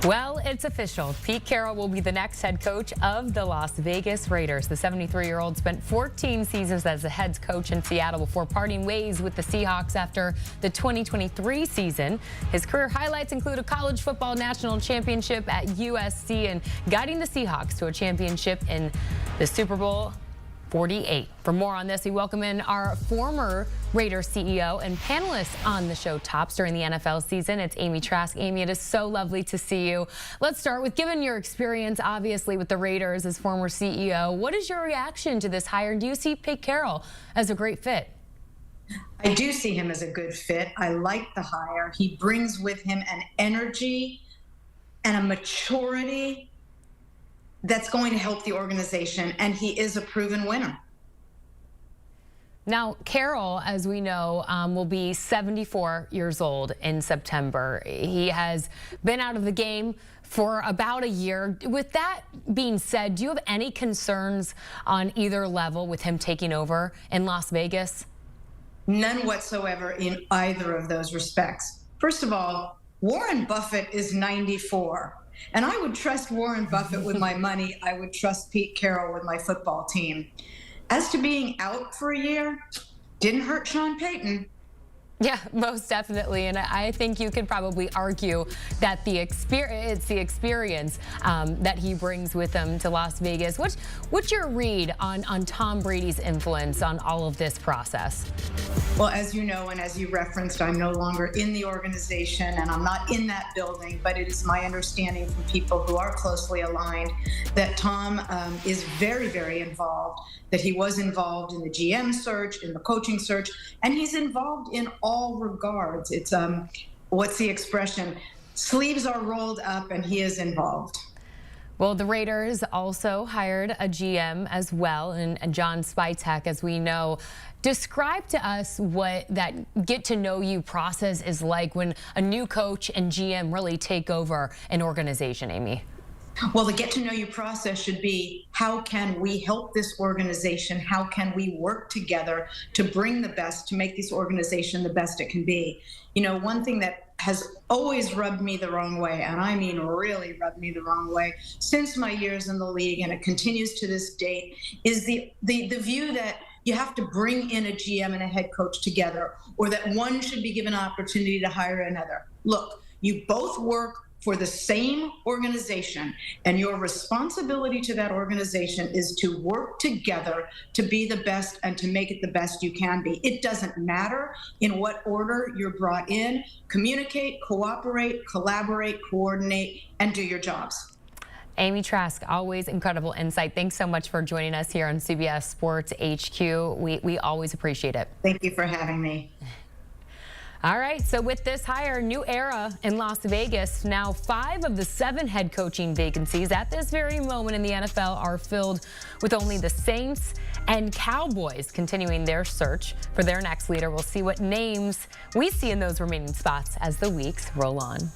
Well, it's official. Pete Carroll will be the next head coach of the Las Vegas Raiders. The 73-year-old spent 14 seasons as a head coach in Seattle before parting ways with the Seahawks after the 2023 season. His career highlights include a college football national championship at USC and guiding the Seahawks to a championship in the Super Bowl 48. For more on this, we welcome in our former Raiders CEO and panelist on the show Tops during the NFL season. It's Amy Trask. Amy, it is so lovely to see you. Let's start with, given your experience, obviously, with the Raiders as former CEO, what is your reaction to this hire? Do you see Pete Carroll as a great fit? I do see him as a good fit. I like the hire. He brings with him an energy and a maturity that's going to help the organization, and he is a proven winner. Now, Carroll, as we know, will be 74 years old in September. He has been out of the game for about a year. With that being said, do you have any concerns on either level with him taking over in Las Vegas? None whatsoever in either of those respects. First of all, Warren Buffett is 94. And I would trust Warren Buffett with my money. I would trust Pete Carroll with my football team. As to being out for a year, didn't hurt Sean Payton. Yeah, most definitely. And I think you could probably argue that it's the experience that he brings with him to Las Vegas. What's your read on Tom Brady's influence on all of this process? Well, as you know, and as you referenced, I'm no longer in the organization and I'm not in that building, but it is my understanding from people who are closely aligned that Tom is very, very involved, that he was involved in the GM search, in the coaching search, and he's involved in all regards. It's, what's the expression? Sleeves are rolled up and he is involved. Well, the Raiders also hired a GM as well, and John Spytek, as we know. Describe to us what that get-to-know-you process is like when a new coach and GM really take over an organization, Amy. Well, the get-to-know-you process should be, how can we help this organization? How can we work together to bring the best, to make this organization the best it can be? You know, one thing that has always rubbed me the wrong way, and I mean really rubbed me the wrong way, since my years in the league, and it continues to this date, is the view that you have to bring in a GM and a head coach together, or that one should be given an opportunity to hire another. Look, you both work for the same organization, and your responsibility to that organization is to work together to be the best and to make it the best you can be. It doesn't matter in what order you're brought in. Communicate, cooperate, collaborate, coordinate, and do your jobs. Amy Trask, always incredible insight. Thanks so much for joining us here on CBS Sports HQ. We always appreciate it. Thank you for having me. All right, so with this hire, new era in Las Vegas. Now 5 of the 7 head coaching vacancies at this very moment in the NFL are filled with only the Saints and Cowboys continuing their search for their next leader. We'll see what names we see in those remaining spots as the weeks roll on.